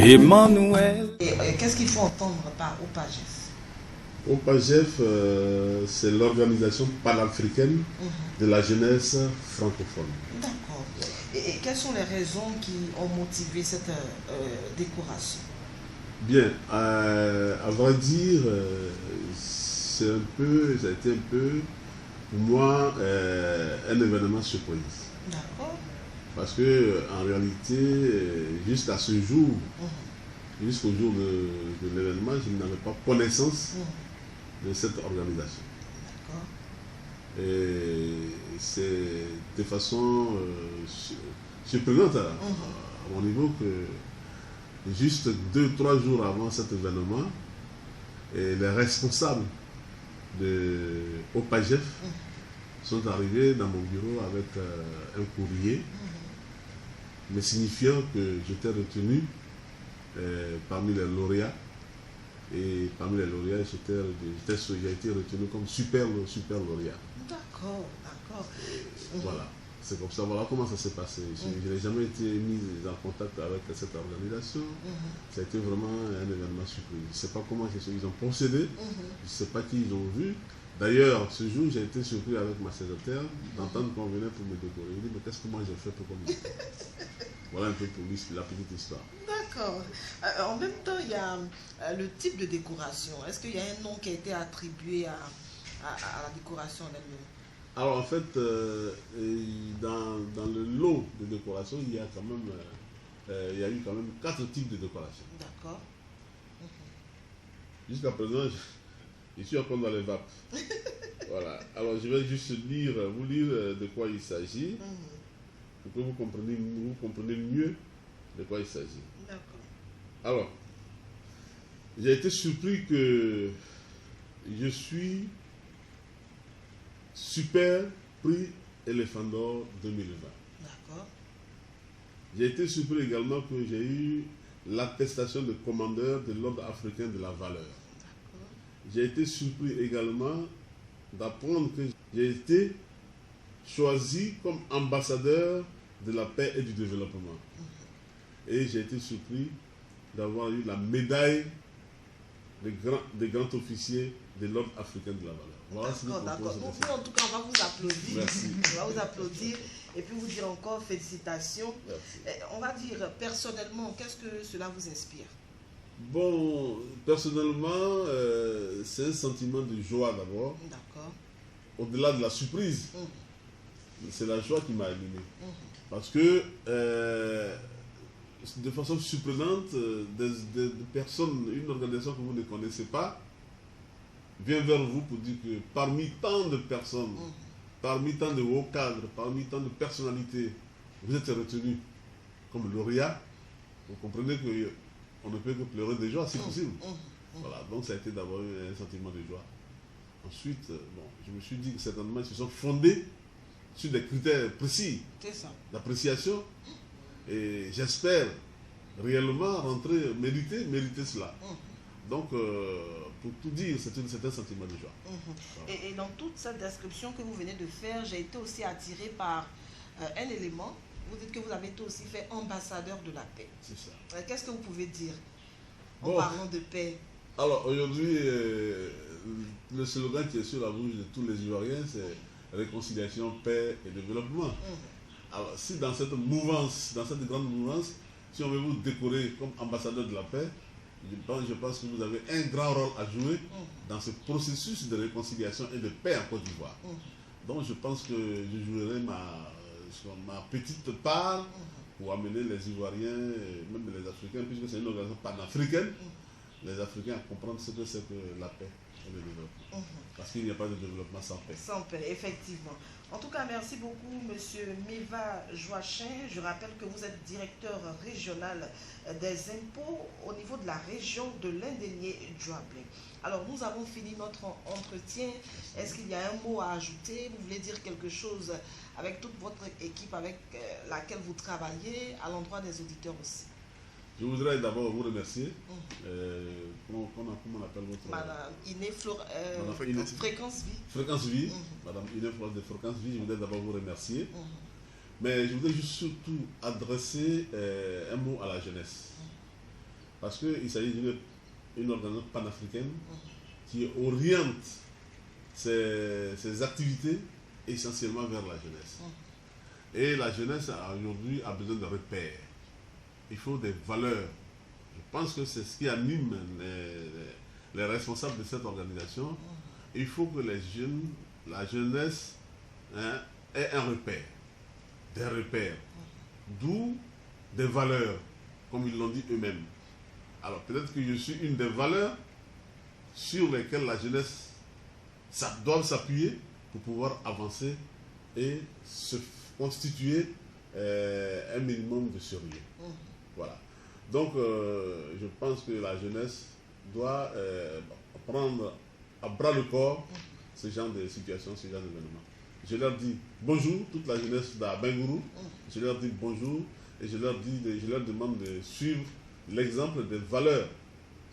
Emmanuel. Et qu'est-ce qu'il faut entendre par OPAGEF? OPAGEF, c'est l'organisation panafricaine de la jeunesse francophone. D'accord. Et quelles sont les raisons qui ont motivé cette décoration? Bien, à vrai dire, ça a été un peu, pour moi, un événement surprise. D'accord. Parce que, en réalité, jusqu'à ce jour, jusqu'au jour de l'événement, je n'avais pas connaissance de cette organisation. D'accord. Et c'est de façon surprenante à mon niveau que juste 2-3 jours avant cet événement, et les responsables de OPAGEF sont arrivés dans mon bureau avec un courrier me signifiant que j'étais retenu parmi les lauréats. Et parmi les lauréats, j'ai été retenu comme super lauréat. D'accord, d'accord. Voilà, c'est comme ça, voilà comment ça s'est passé. Je n'ai jamais été mis en contact avec cette organisation. Ça a été vraiment un événement surprise. Je ne sais pas comment ils ont procédé, je ne sais pas qui ils ont vu. D'ailleurs, ce jour, j'ai été surpris avec ma secrétaire d'entendre qu'on venait pour me décorer. Je dis, mais qu'est-ce que moi j'ai fait pour comme ça? Voilà un peu pour lui la petite histoire. D'accord. En même temps, il y a le type de décoration. Est-ce qu'il y a un nom qui a été attribué à la décoration en elle-même? Alors en fait, dans le lot de décoration, il y a quand même, il y a eu quand même 4 types de décoration. D'accord. Jusqu'à présent, je suis encore dans les vapes. Voilà. Alors je vais juste vous lire de quoi il s'agit, pour que vous compreniez mieux de quoi il s'agit. D'accord. Alors, j'ai été surpris que je suis super prix Éléphant d'Or 2020. D'accord. J'ai été surpris également que j'ai eu l'attestation de commandeur de l'Ordre africain de la valeur. J'ai été surpris également d'apprendre que j'ai été choisi comme ambassadeur de la paix et du développement. Et j'ai été surpris d'avoir eu la médaille des grands officiers de l'Ordre africain de la valeur. Voilà. D'accord. Nous, en tout cas, on va vous applaudir. Merci. On va vous applaudir et puis vous dire encore félicitations. Merci. On va dire personnellement, qu'est-ce que cela vous inspire? Bon, personnellement, c'est un sentiment de joie d'abord. D'accord. Au-delà de la surprise, c'est la joie qui m'a animé. Parce que, de façon surprenante, des personnes, une organisation que vous ne connaissez pas, vient vers vous pour dire que parmi tant de personnes, parmi tant de hauts cadres, parmi tant de personnalités, vous êtes retenu comme lauréat. Vous comprenez qu'on ne peut que pleurer de joie si possible. Voilà, donc ça a été d'abord un sentiment de joie. Ensuite, bon, je me suis dit que certainement ils se sont fondés sur des critères précis d'appréciation. Et j'espère réellement mériter cela. Donc, pour tout dire, c'est un sentiment de joie. Voilà. Et dans toute cette description que vous venez de faire, j'ai été aussi attiré par un élément. Vous dites que vous avez été aussi fait ambassadeur de la paix. C'est ça. Qu'est-ce que vous pouvez dire en parlant de paix? Alors, aujourd'hui, le slogan qui est sur la bouche de tous les Ivoiriens, c'est réconciliation, paix et développement. Alors, si dans cette mouvance, dans cette grande mouvance, si on veut vous décorer comme ambassadeur de la paix, je pense que vous avez un grand rôle à jouer dans ce processus de réconciliation et de paix en Côte d'Ivoire. Donc je pense que je jouerai ma petite part pour amener les Ivoiriens, même les Africains, puisque c'est une organisation panafricaine, les Africains à comprendre ce que c'est que la paix et le développement. Parce qu'il n'y a pas de développement sans paix. Sans paix, effectivement. En tout cas, merci beaucoup, Monsieur Meva Joachim. Je rappelle que vous êtes directeur régional des impôts au niveau de la région de l'Indénié-Djoablé. Alors, nous avons fini notre entretien. Est-ce qu'il y a un mot à ajouter? Vous voulez dire quelque chose avec toute votre équipe avec laquelle vous travaillez, à l'endroit des auditeurs aussi? Je voudrais d'abord vous remercier. Comment on appelle votre... Madame Iné Fréquence Vie. Fréquence Vie. Madame Iné Flore de Fréquence Vie, je voudrais d'abord vous remercier. Mais je voudrais juste surtout adresser un mot à la jeunesse. Parce qu'il s'agit d'une organisation panafricaine qui oriente ses activités essentiellement vers la jeunesse. Et la jeunesse aujourd'hui a besoin de repères. Il faut des valeurs. Je pense que c'est ce qui anime les responsables de cette organisation. Il faut que la jeunesse ait un repère, des repères, d'où des valeurs, comme ils l'ont dit eux-mêmes. Alors peut-être que je suis une des valeurs sur lesquelles la jeunesse doit s'appuyer pour pouvoir avancer et se constituer un minimum de sérieux. Voilà. Donc je pense que la jeunesse doit prendre à bras le corps ce genre de situation, ce genre d'événement. Je leur dis bonjour, toute la jeunesse d'Abengourou, je leur dis bonjour et je leur demande de suivre l'exemple des valeurs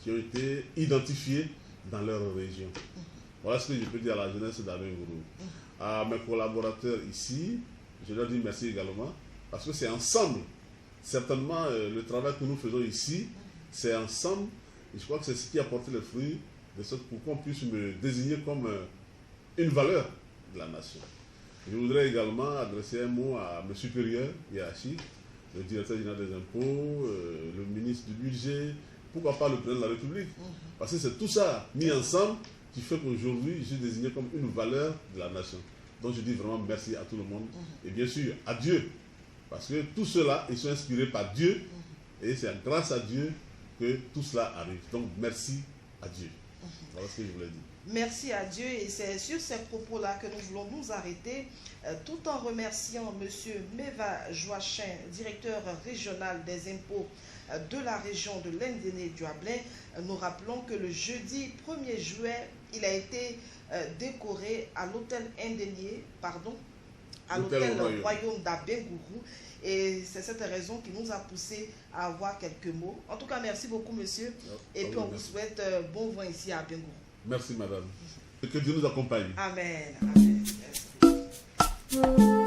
qui ont été identifiées dans leur région. Voilà ce que je peux dire à la jeunesse d'Abengourou. À mes collaborateurs ici, je leur dis merci également, parce que c'est ensemble. Certainement, le travail que nous faisons ici, c'est ensemble. Et je crois que c'est ce qui a porté les fruits, de sorte pour qu'on puisse me désigner comme une valeur de la nation. Je voudrais également adresser un mot à mes supérieurs hiérarchiques, le directeur général des impôts, le ministre du budget, pourquoi pas le président de la République. Parce que c'est tout ça mis ensemble qui fait qu'aujourd'hui, je suis désigné comme une valeur de la nation. Donc je dis vraiment merci à tout le monde. Et bien sûr, à Dieu. Parce que tout cela, ils sont inspirés par Dieu. Et c'est grâce à Dieu que tout cela arrive. Donc merci à Dieu. Voilà ce que je voulais dire. Merci à Dieu, et c'est sur ces propos-là que nous voulons nous arrêter, tout en remerciant M. Meva Joachin, directeur régional des impôts de la région de l'Indéné-Douablin. Nous rappelons que le jeudi 1er juillet, il a été décoré à l'hôtel l'hôtel Royaume d'Abengourou. Et c'est cette raison qui nous a poussé à avoir quelques mots. En tout cas, merci beaucoup, monsieur. Et puis, on vous souhaite bon vent ici à Abengourou. Merci, madame. Que Dieu nous accompagne. Amen. Amen. Merci.